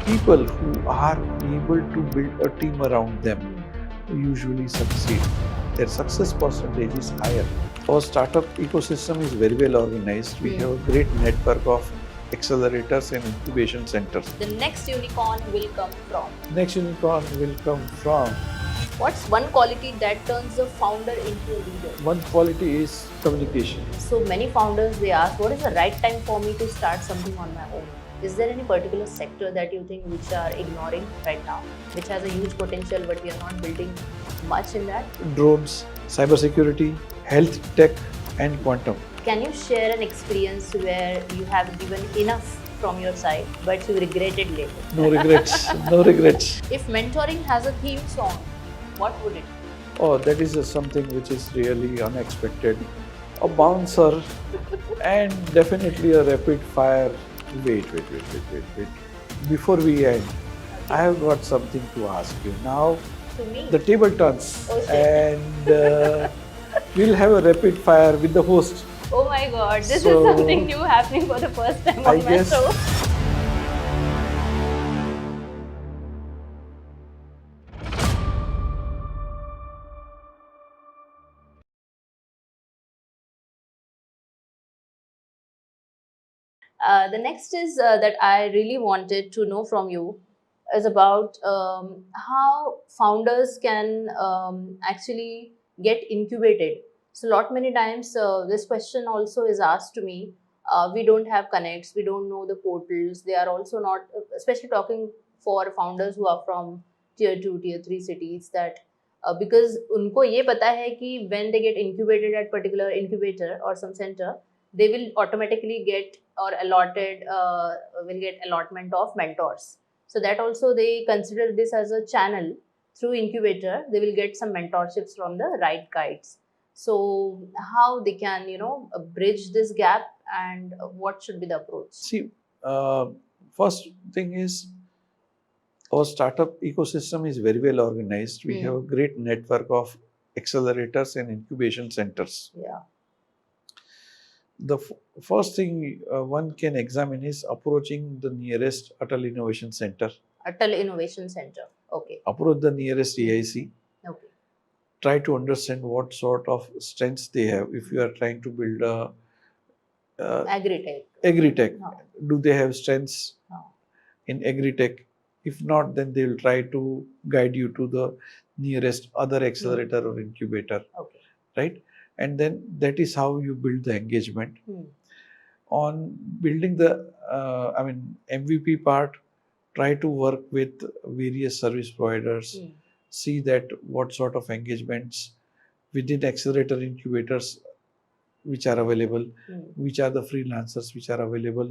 people who are able to build a team around them usually succeed. Their success percentage is higher. Our startup ecosystem is very well organized. We have a great network of accelerators and incubation centers. The next unicorn will come from. Next unicorn will come from. What's one quality that turns a founder into a leader? One quality is communication. So many founders, they ask, what is the right time for me to start something on my own? Is there any particular sector that you think which are ignoring right now, which has a huge potential but we are not building much in that? Drones, cybersecurity, health tech, and quantum. Can you share an experience where you have given enough from your side but you regretted later? No regrets. No regrets. If mentoring has a theme song, what would it be? Oh, that is something which is really unexpected. A bouncer and definitely a rapid fire. Wait. Before we end, I have got something to ask you. Now, To me? the table turns Oh, shit. and we'll have a rapid fire with the host. Oh my god, this So, is something new happening for the first time I on my guess- show. The next is that I really wanted to know from you is about how founders can actually get incubated. So, lot many times this question also is asked to me. We don't have connects, we don't know the portals. They are also not, especially talking for founders who are from tier 2, tier 3 cities, that because उनको ये पता है कि when they get incubated at particular incubator or some center, they will automatically get or allotted will get allotment of mentors. So that also they consider this as a channel. Through incubator they will get some mentorships from the right guides. So how they can bridge this gap, and what should be the approach? See, first thing is our startup ecosystem is very well organized. We have a great network of accelerators and incubation centers. Yeah. The first thing one can examine is approaching the nearest Atal Innovation Center. Atal Innovation Center. Okay. Approach the nearest EIC. Okay. Try to understand what sort of strengths they have. If you are trying to build a Agri-tech. agri-tech, No. do they have strengths No. in agri-tech? If not, then they will try to guide you to the nearest other accelerator or incubator, Okay. right? And then that is how you build the engagement. On building the MVP part, try to work with various service providers, see that what sort of engagements within accelerator incubators which are available, which are the freelancers which are available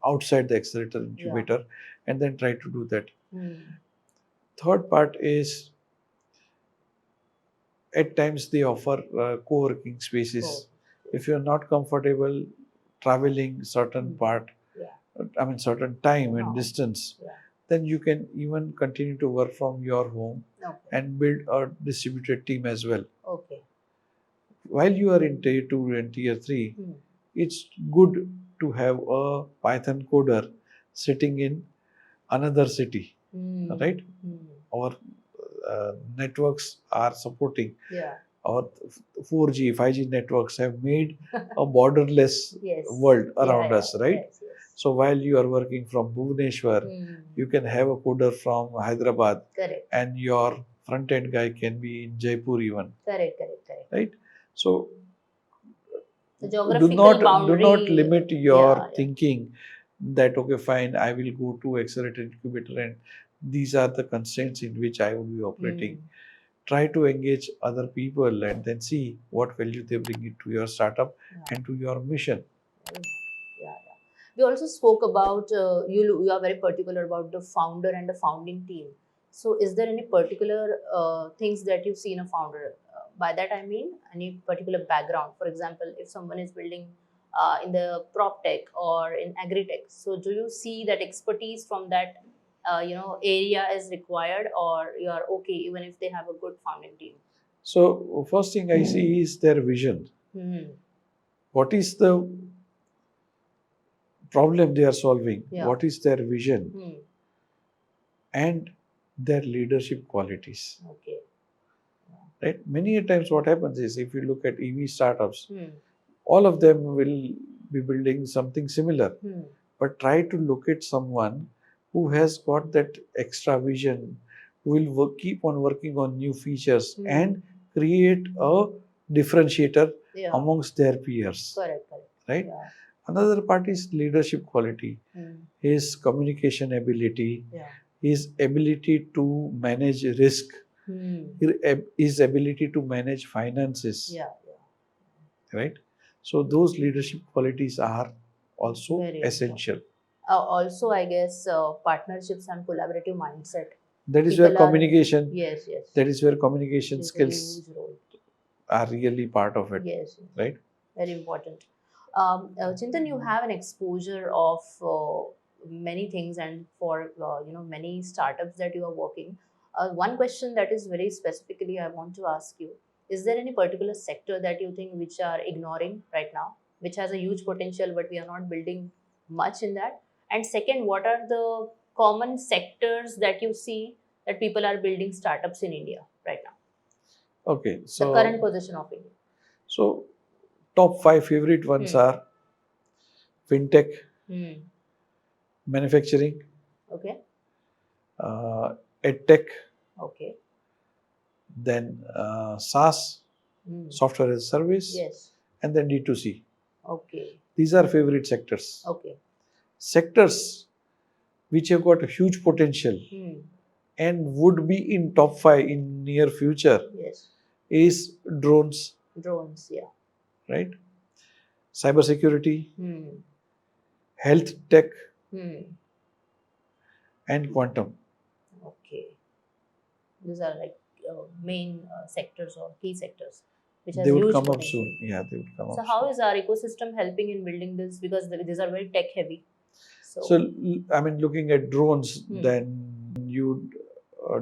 outside the accelerator incubator, and then try to do that. Third part is, at times they offer co-working spaces. If you are not comfortable traveling certain part, certain time and distance, then you can even continue to work from your home and build a distributed team as well. Okay. While you are in tier 2 and tier 3, it's good to have a Python coder sitting in another city, right? Our networks are supporting. Our 4G, 5G networks have made a borderless world around us, right? Yes. So while you are working from Bhubaneswar, you can have a coder from Hyderabad, Correct. and your front-end guy can be in Jaipur even, Correct. right? So The do geographical not boundary. limit your Yeah. thinking that, okay, fine, I will go to accelerated incubator and these are the constraints in which I would be operating. Try to engage other people and then see what value they bring into your startup and to your mission. Yeah. We also spoke about you are very particular about the founder and the founding team. So is there any particular things that you see in a founder? By that I mean any particular background. For example, if someone is building in the prop tech or in agri tech, so do you see that expertise from that area is required, or you are okay even if they have a good founding team? So first thing I see is their vision. What is the problem they are solving? Yeah. What is their vision? and their leadership qualities. Okay. Right? Many a times what happens is, if you look at EV startups, Hmm. all of them will be building something similar. Hmm. But try to locate someone who has got that extra vision, who will keep on working on new features and create a differentiator Yeah. amongst their peers. Correct. Correct. Right? Yeah. Another part is leadership quality, his communication ability, his ability to manage risk, his ability to manage finances. Yeah. Right? So those leadership qualities are also Very essential. Also, I guess partnerships and collaborative mindset. That is where People are- communication. Yes. That is where communication Plays a skills huge role. are really part of it. Yes. Right? Very important. Chintan, you have an exposure of many things, and for many startups that you are working. One question that is very specifically I want to ask you: is there any particular sector that you think which are ignoring right now, which has a huge potential, but we are not building much in that? And second, what are the common sectors that you see that people are building startups in India right now? Okay. The current position of India. So top 5 favorite ones are fintech, manufacturing, Okay. edtech, Okay. then SaaS, software as a service, Yes. and then D2C. Okay. These are favorite sectors. Okay. Sectors which have got a huge potential and would be in top 5 in near future Yes. is drones, Drones. Yeah. right? Cybersecurity, health tech, and quantum. Okay. These are like main sectors or key sectors which has They would huge come up potential. soon. Yeah, they would come So up how soon. is our ecosystem helping in building this? Because these are very tech heavy. So, I mean, looking at drones, then you'd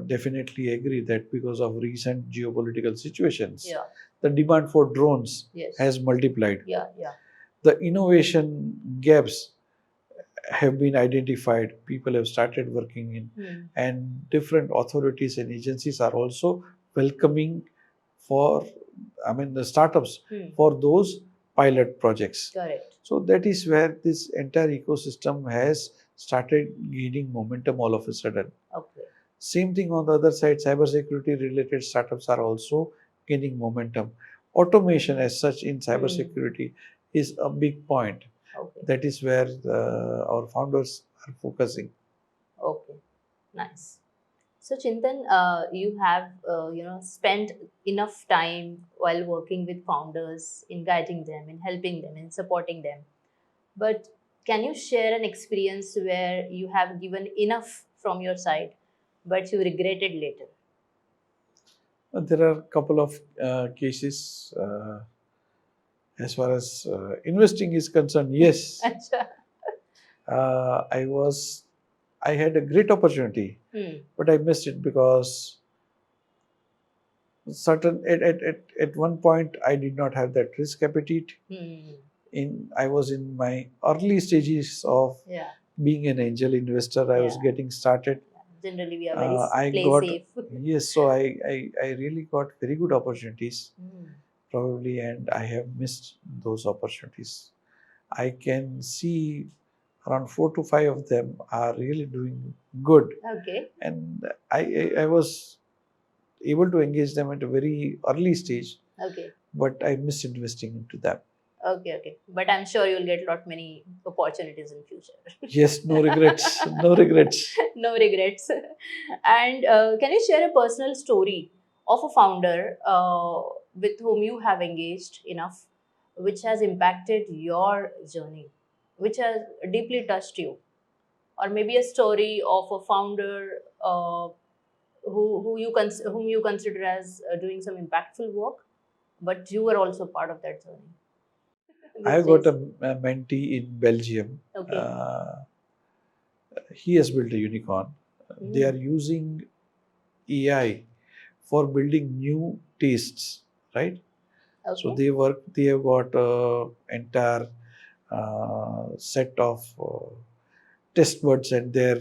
definitely agree that because of recent geopolitical situations, the demand for drones has multiplied. Yeah. The innovation gaps have been identified, people have started working in, and different authorities and agencies are also welcoming for, I mean, the startups for those pilot projects. Correct. So that is where this entire ecosystem has started gaining momentum all of a sudden. Okay. Same thing on the other side, cybersecurity related startups are also gaining momentum. Automation as such in cybersecurity is a big point. Okay. That is where our founders are focusing. Okay. Nice. So Chintan, you have spent enough time while working with founders in guiding them, in helping them, in supporting them. But can you share an experience where you have given enough from your side, but you regretted later? There are a couple of cases as far as investing is concerned. Yes, I had a great opportunity, but I missed it because at one point I did not have that risk appetite. I was in my early stages of being an angel investor. I was getting started. Generally, we are very I play got safe. yes, so I really got very good opportunities probably, and I have missed those opportunities. I can see around 4 to 5 of them are really doing good, Okay. and I was able to engage them at a very early stage, Okay. but I missed investing into them. Okay. But I'm sure you'll get lot many opportunities in future. Yes, no regrets, no regrets. No regrets. And can you share a personal story of a founder with whom you have engaged enough, which has impacted your journey, which has deeply touched you, or maybe a story of a founder whom you consider as doing some impactful work, but you were also part of that journey. I got a mentee in Belgium. Okay. He has built a unicorn. They are using AI for building new tastes, right? Okay. So they have got entire set of test buds at their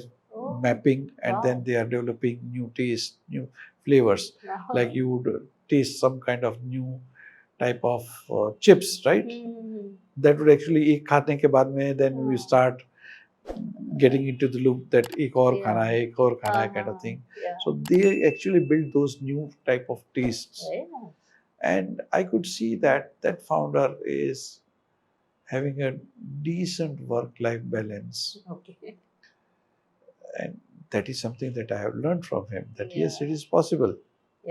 mapping, and then wow. they are developing new taste, new flavors. Wow. Like you would taste some kind of new type of chips, right? Hmm. That would actually एक खाने के बाद में then we हाँ. start getting into the loop that एक और खाना Yeah. है, एक और खाना है kind of thing. So they actually build those new type of tastes, Very nice. and I could see that that founder is having a decent work-life balance, Okay. and that is something that I have learned from him. That yes, Yeah. it is possible.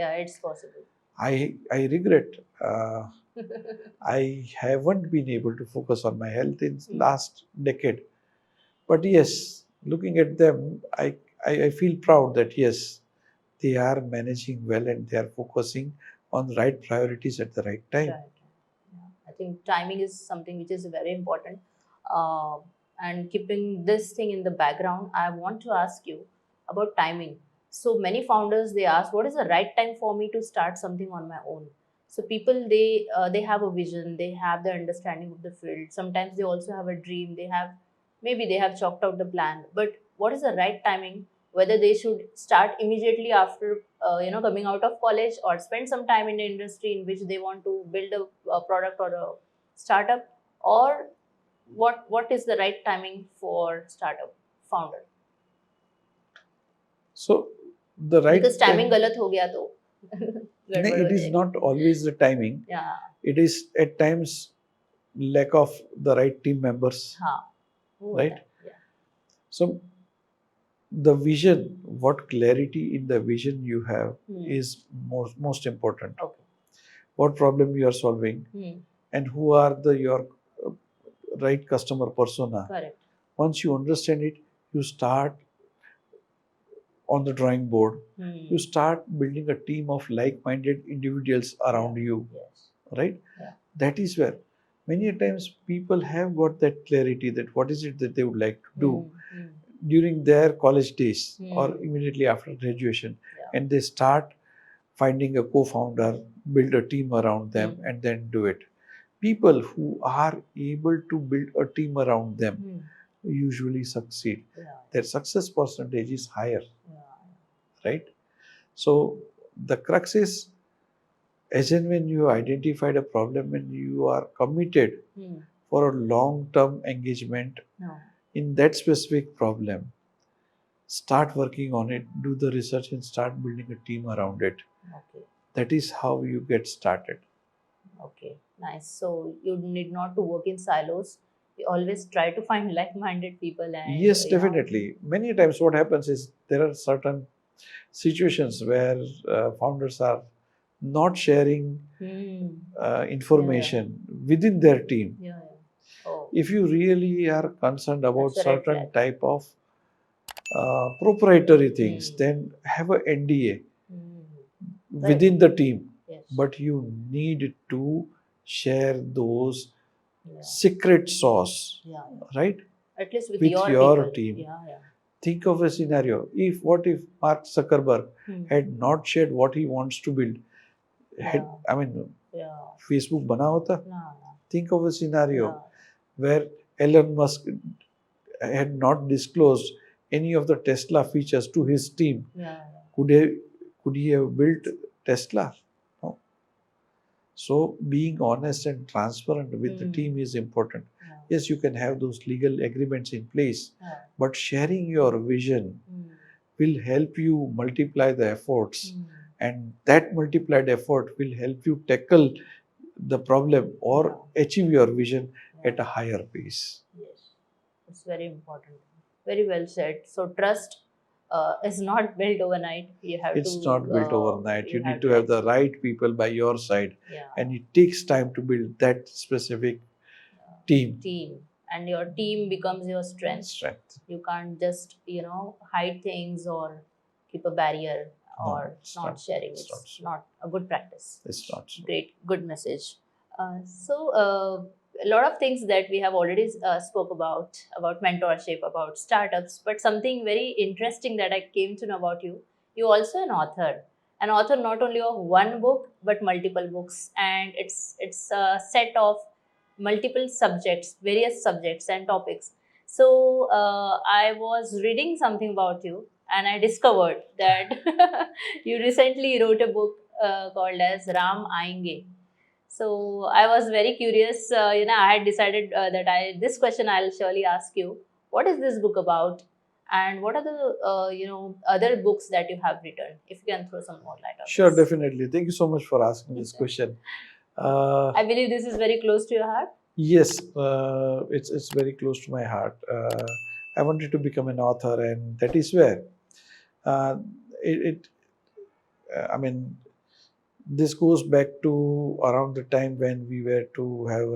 Yeah, it's possible. I regret. I haven't been able to focus on my health in last decade. But yes, looking at them, I feel proud that yes, they are managing well and they are focusing on the right priorities at the right time. Right. Yeah. I think timing is something which is very important. Uh, and keeping this thing in the background, I want to ask you about timing. So many founders they ask, what is the right time for me to start something on my own? So people they have a vision, they have the understanding of the field. Sometimes they also have a dream. They have maybe they have chalked out the plan. But what is the right timing? Whether they should start immediately after coming out of college, or spend some time in the industry in which they want to build a product or a startup, or what is the right timing for startup founder? So the right Because timing time, गलत हो गया तो no, गड़बड़ हो it is जाएगी. not always the timing. Yeah. It is at times lack of the right team members, हाँ. वो right? होता है. Yeah. So the vision, what clarity in the vision you have is most important. Okay. What problem you are solving, and who are your right customer persona. Correct. Once you understand it, you start on the drawing board. You start building a team of like-minded individuals around you, Yes. right? Yeah. That is where many times people have got that clarity that what is it that they would like to do during their college days or immediately after graduation. Yeah. And they start finding a co-founder, build a team around them, and then do it. People who are able to build a team around them usually succeed. Yeah. Their success percentage is higher, Yeah. right? So the crux is, as and when you identified a problem and you are committed for a long-term engagement No. in that specific problem, start working on it, do the research, and start building a team around it. Okay. That is how you get started. Okay, nice. So you need not to work in silos. You always try to find like-minded people and Yes, definitely. Many times what happens is there are certain situations where founders are not sharing information within their team. Yeah, yeah. Oh, If you really are concerned about that's a red certain flag. type of proprietary things, then have a NDA within the team. Yes. But you need to share those Yeah. secret sauce, Yeah, yeah. right? At least with With your your people. team. Yeah, yeah. Think of a scenario. What if Mark Zuckerberg had not shared what he wants to build? Yeah. I mean, Yeah. Facebook bana hota? No, Think of a scenario Yeah. where Elon Musk had not disclosed any of the Tesla features to his team. Yeah. Could he have built Tesla? No. So being honest and transparent with the team is important. Yeah. Yes, you can have those legal agreements in place, Yeah. but sharing your vision will help you multiply the efforts, and that multiplied effort will help you tackle the problem or achieve your vision at a higher pace. Yes, it's very important. Very well said. So trust is not built overnight. You have It's to. not built overnight. You need to have have the right people by your side, Yeah. and it takes time to build that specific team. And your team becomes your strength. Strength. You can't just hide things or keep a barrier No, or it's not not. sharing. It's It's not. not a good practice. It's not so. Great, good message. A lot of things that we have already spoke about mentorship, about startups, but something very interesting that I came to know about you. You also an author not only of one book but multiple books, and it's a set of multiple subjects, various subjects and topics. So I was reading something about you, and I discovered that you recently wrote a book called as Ram Aayenge. So I was very curious. I had decided that this question I'll surely ask you. What is this book about, and what are the other books that you have written? If you can throw some more light on Sure, this. definitely. Thank you so much for asking this question. I believe this is very close to your heart. Yes, it's very close to my heart. I wanted to become an author, and that is where uh, it I mean, this goes back to around the time when we were to have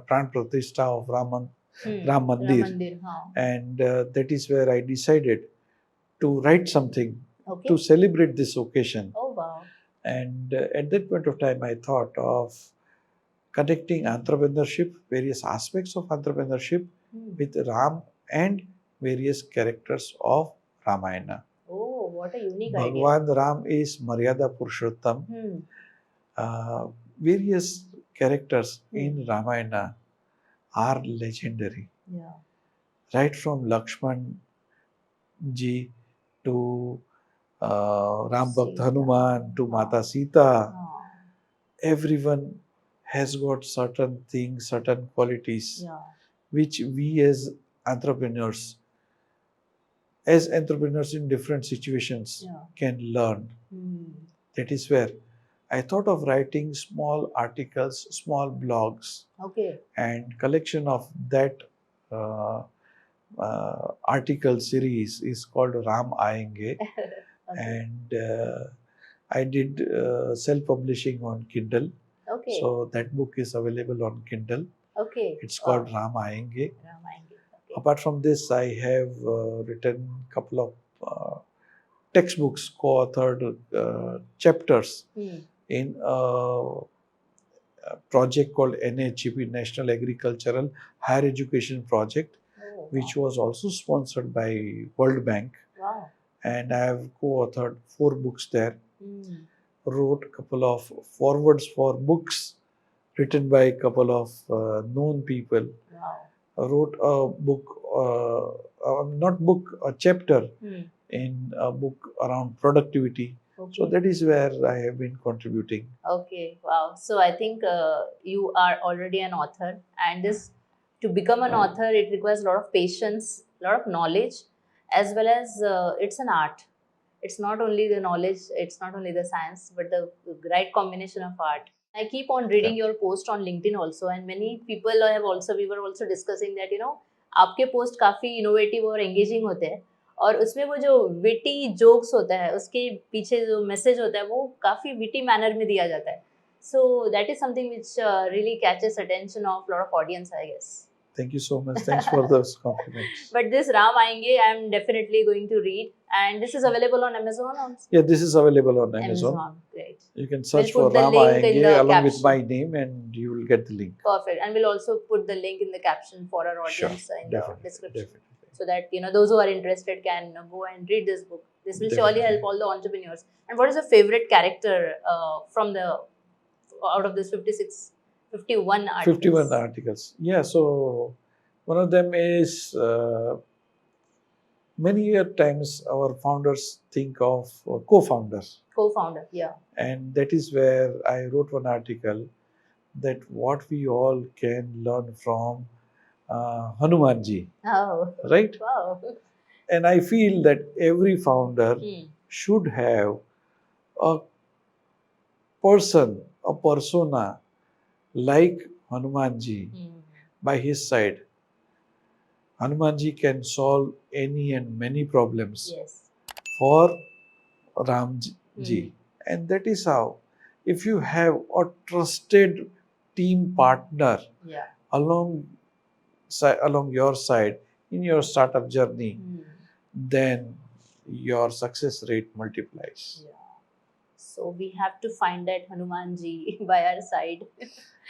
Pran Pratishtha of Ram Ram Mandir, Mandir, हाँ. and that is where I decided to write something Okay. to celebrate this occasion. Oh wow. And at that point of time, I thought of connecting entrepreneurship, various aspects of entrepreneurship, with Ram and various characters of Ramayana. Oh, what a unique idea. Bhagwan Ram is Maryada Purushottam. Various characters in Ramayana are legendary. Yeah. Right from Lakshman ji to Ram Bhakt Sita. Hanuman to Mata Sita, Oh. everyone has got certain things, certain qualities, Yeah. which we as entrepreneurs in different situations, Yeah. can learn. That is where I thought of writing small articles, small blogs, Okay. and collection of that uh, article series is called Ram Aayenge. Okay. And I did self-publishing on Kindle. Okay. So that book is available on Kindle. Okay. It's called Ram Aayenge. Ram Aayenge. Okay. Apart from this, I have written a couple of textbooks, co-authored chapters in a project called NHEP, National Agricultural Higher Education Project, which was also sponsored by World Bank. Wow. And I have co-authored 4 books there. Wrote a couple of forwards for books written by a couple of known people. Wow. Wrote a book, a chapter in a book around productivity. Okay. So that is where I have been contributing. Okay, wow. So I think you are already an author, and to become an author, it requires a lot of patience, a lot of knowledge, as well as it's an art. It's not only the knowledge, it's not only the science, but the right combination of art. I keep on reading your post on LinkedIn also, and many people we were also discussing that आपके post काफी innovative और engaging होते हैं, और उसमें वो जो witty jokes होता है, उसके पीछे जो मैसेज होता है, वो काफी विटी मैनर में दिया जाता है. So that is something which really catches attention of a lot of audience, I guess. Thank you so much. Thanks for those compliments. But this Ram Aayenge, I am definitely going to read, and this is available on Amazon. Yeah, this is available on Amazon. Great. You can search We'll for put the Ram link in Aayenge the along with caption. my name, and you will get the link. Perfect. And we'll also put the link in the caption for our audience in the description. Definitely. So that those who are interested can go and read this book. This will surely help all the entrepreneurs. And what is your favorite character from out of this 51 articles? 51 articles. Yeah, so one of them is many times our founders think of co-founders. Co-founder, yeah. And that is where I wrote one article that what we all can learn from Hanumanji. Oh. Right? Wow. And I feel that every founder should have a persona like Hanumanji by his side. Hanumanji can solve any and many problems for Ramji. And that is how, if you have a trusted team partner along your side in your startup journey, then your success rate multiplies. Yeah. So we have to find that Hanumanji by our side.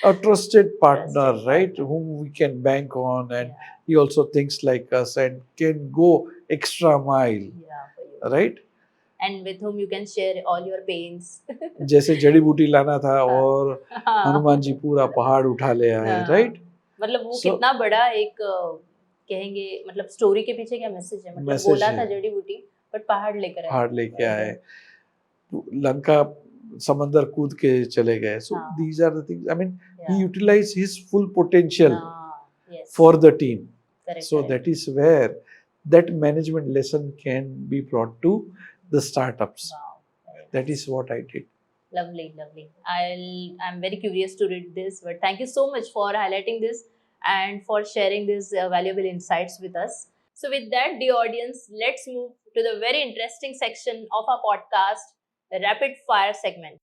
A trusted partner, right? Whom we can bank on, and he also thinks like us and can go extra mile, right? And with whom you can share all your pains. जैसे जड़ी बूटी लाना था और हनुमान जी पूरा पहाड़ उठा ले आए, right? मतलब वो कितना बड़ा एक कहेंगे मतलब स्टोरी के पीछे क्या मैसेज है, मतलब Message बोला था है। जड़ी बूटी बट पहाड़ लेकर आए। पहाड़ लेके आए, लंका समंदर कूद के चले गए. So हाँ. these are the things. I mean, he Yeah. utilized his full potential Yes. for the team. Correct, So correct. that is where that management lesson can be brought to the startups. Wow. Very That nice. is what I did. Lovely, lovely. I'm very curious to read this, but thank you so much for highlighting this and for sharing these valuable insights with us. So, with that, dear audience, let's move to the very interesting section of our podcast, the rapid fire segment.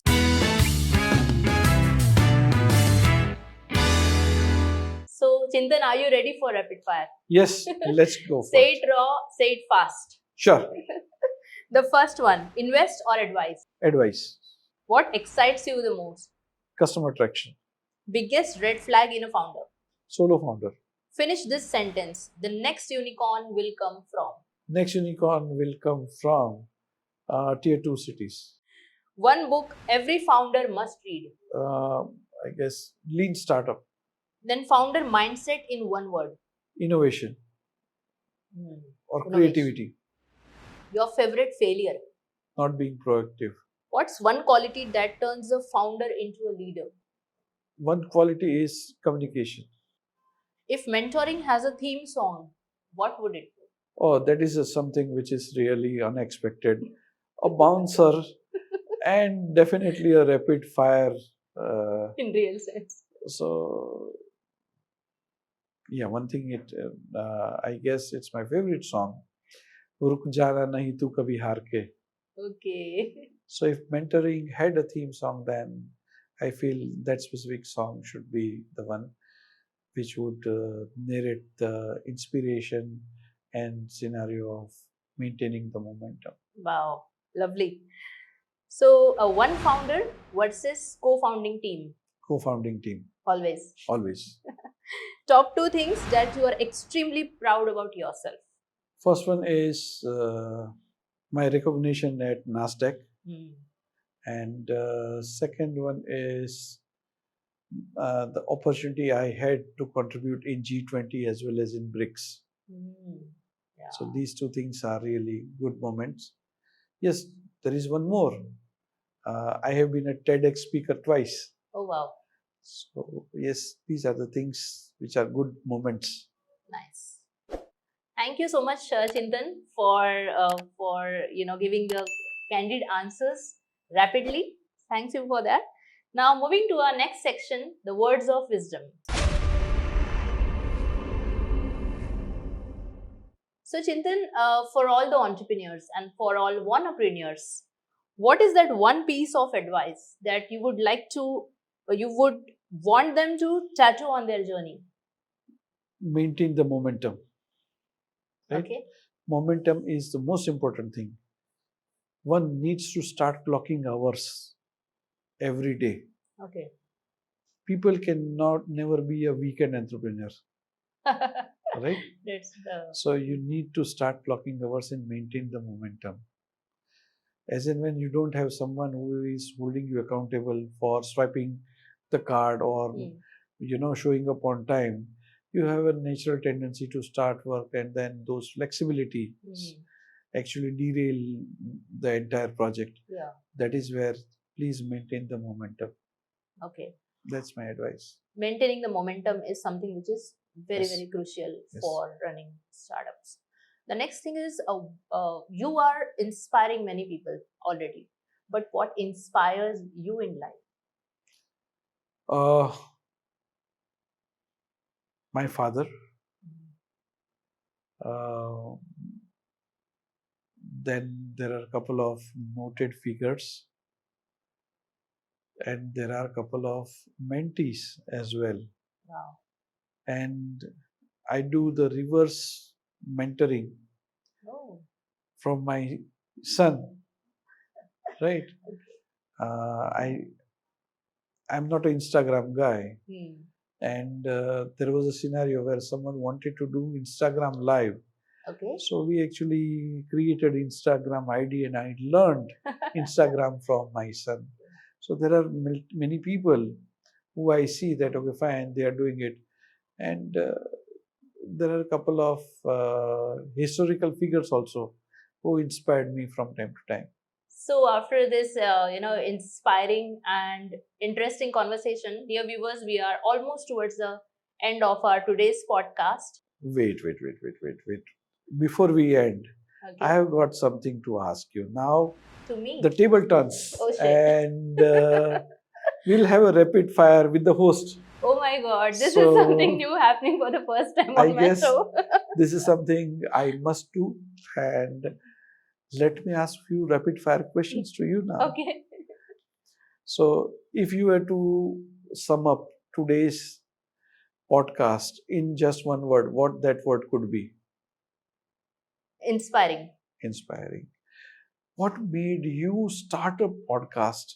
So, Chintan, are you ready for rapid fire? Yes, let's go for Say it. it raw, say it fast. Sure. The first one, invest or advise? Advice. What excites you the most? Customer traction. Biggest red flag in a founder? Solo founder. Finish this sentence. The next unicorn will come from. Next unicorn will come from tier 2 cities. One book every founder must read. I guess lean startup. Then founder mindset in one word. Innovation or Innovation. creativity. Your favorite failure. Not being proactive. What's one quality that turns a founder into a leader? One quality is communication. If mentoring has a theme song, what would it be? Oh, that is something which is really unexpected. A bouncer and definitely a rapid fire. In real sense. So, yeah, one thing I guess it's my favorite song. रुक जाना नहीं तू कभी हार के. Okay. So if mentoring had a theme song, then I feel that specific song should be the one which would narrate the inspiration and scenario of maintaining the momentum. Wow. Lovely. So, one founder versus co-founding team. Co-founding team. Always. Always. Top 2 things that you are extremely proud about yourself. First one is my recognition at NASDAQ. And second one is the opportunity I had to contribute in G20 as well as in BRICS. Yeah. So these two things are really good moments. Yes, there is one more. I have been a TEDx speaker twice. Oh wow. So yes, these are the things which are good moments. Nice. Thank you so much, Chintan, for giving the candid answers rapidly. Thanks you for that. Now moving to our next section, the words of wisdom. So Chintan, for all the entrepreneurs and for all entrepreneurs, what is that one piece of advice that you would like to, or you would want them to tattoo on their journey? Maintain the momentum. Right? Okay. Momentum is the most important thing. One needs to start clocking hours every day. Okay. People cannot never be a weekend entrepreneur. Right? So you need to start clocking hours and maintain the momentum. As in when you don't have someone who is holding you accountable for swiping the card or showing up on time, you have a natural tendency to start work, and then those flexibility actually derail the entire project. Yeah. That is where please maintain the momentum. Okay. That's my advice. Maintaining the momentum is something which is very crucial for running startups. The next thing is you are inspiring many people already, but what inspires you in life? My father. Then there are a couple of noted figures, and there are a couple of mentees as well. Wow. And I do the reverse mentoring from my son. Right? I'm not an Instagram guy. And there was a scenario where someone wanted to do Instagram live. Okay. So we actually created Instagram ID, and I learned Instagram from my son. So there are many people who I see that, okay, fine, they are doing it. And there are a couple of historical figures also who inspired me from time to time. So after this, inspiring and interesting conversation, dear viewers, we are almost towards the end of our today's podcast. Wait. Before we end, Okay. I have got something to ask you. Now To me. the table turns, Oh shit. and we'll have a rapid fire with the host. Oh my god, this is So, something new happening for the first time I on my guess show. this is something I must do, and let me ask few rapid fire questions to you now. Okay. So, if you were to sum up today's podcast in just one word, what that word could be? Inspiring. Inspiring. What made you start a podcast?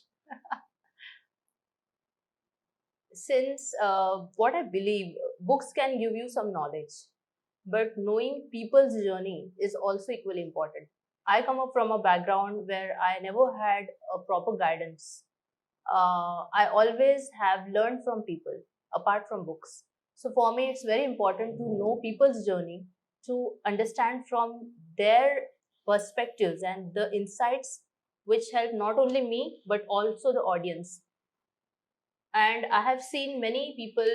Since what I believe, books can give you some knowledge, but knowing people's journey is also equally important. I come up from a background where I never had a proper guidance. I always have learned from people apart from books. So for me, it's very important to know people's journey, to understand from their perspectives and the insights which help not only me but also the audience. And I have seen many people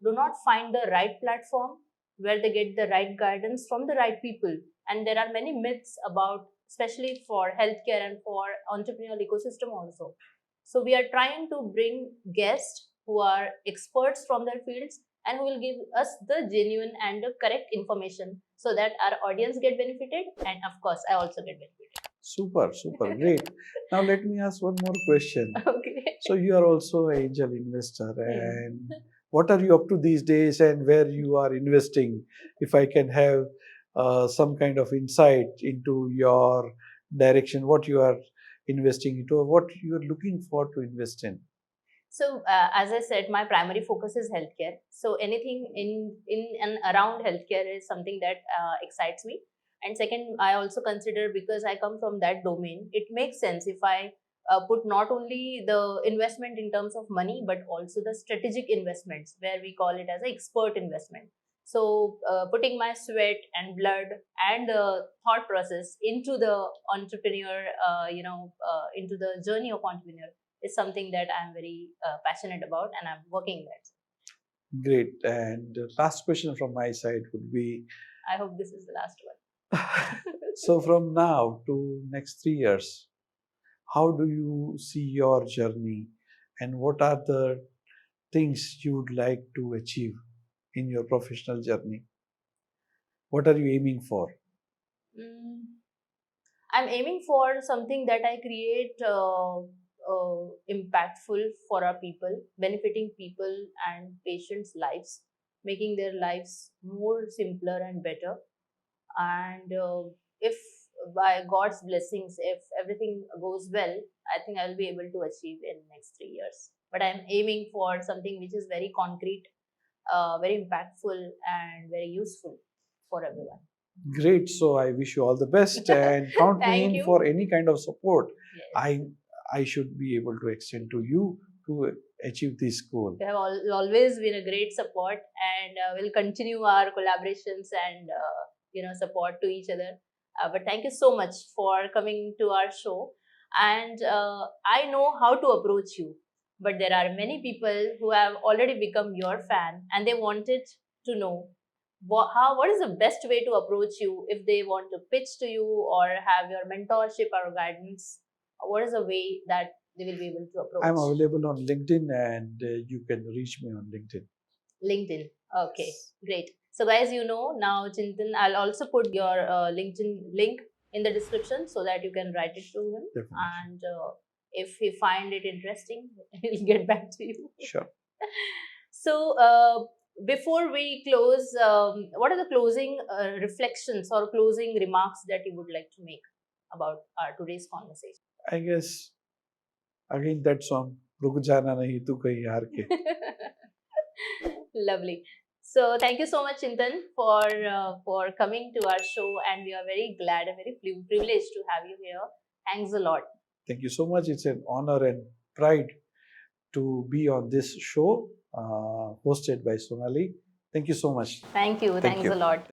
do not find the right platform where they get the right guidance from the right people, and there are many myths about, especially for healthcare and for entrepreneurial ecosystem also. So we are trying to bring guests who are experts from their fields and who will give us the genuine and the correct information so that our audience get benefited, and of course I also get benefited. Super, great. Now let me ask one more question. Okay. So you are also an angel investor, and what are you up to these days, and where you are investing? If I can have some kind of insight into your direction, what you are investing into, or what you are looking for to invest in. So, as I said, my primary focus is healthcare. So, anything in and around healthcare is something that excites me. And second, I also consider, because I come from that domain, it makes sense if I put not only the investment in terms of money, but also the strategic investments, where we call it as an expert investment. So, putting my sweat and blood and the thought process into the entrepreneur, into the journey of entrepreneur is something that I'm very passionate about, and I'm working that. Great. And last question from my side would be, I hope this is the last one. so from now to next 3 years, how do you see your journey, and what are the things you would like to achieve in your professional journey? What are you aiming for? Mm, I'm aiming for something that I create impactful for our people, benefiting people and patients' lives, making their lives more simpler and better. And if by God's blessings, if everything goes well, I think I'll be able to achieve in next 3 years. But I'm aiming for something which is very concrete, very impactful, and very useful for everyone. Great. So I wish you all the best, and count me Thank in you. for any kind of support Yes. I should be able to extend to you to achieve this goal. You have always been a great support, and we'll continue our collaborations and support to each other. But thank you so much for coming to our show. And I know how to approach you, but there are many people who have already become your fan, and they wanted to know what is the best way to approach you if they want to pitch to you or have your mentorship or guidance. What is the way that they will be able to approach? I'm available on LinkedIn, and you can reach me on LinkedIn. LinkedIn. Okay, great. So, guys, now, Chintan, I'll also put your LinkedIn link in the description so that you can write it to him. Definitely. And if he find it interesting, he'll get back to you. Sure. So, before we close, what are the closing reflections or closing remarks that you would like to make about our today's conversation? I guess again that song, "Ruk jana nahi tu kahin haar ke." Lovely. So thank you so much, Chintan, for coming to our show, and we are very glad and very privileged to have you here. Thanks a lot. Thank you so much. It's an honor and pride to be on this show hosted by Sonali. Thank you so much. Thank you. Thank Thanks you. a lot.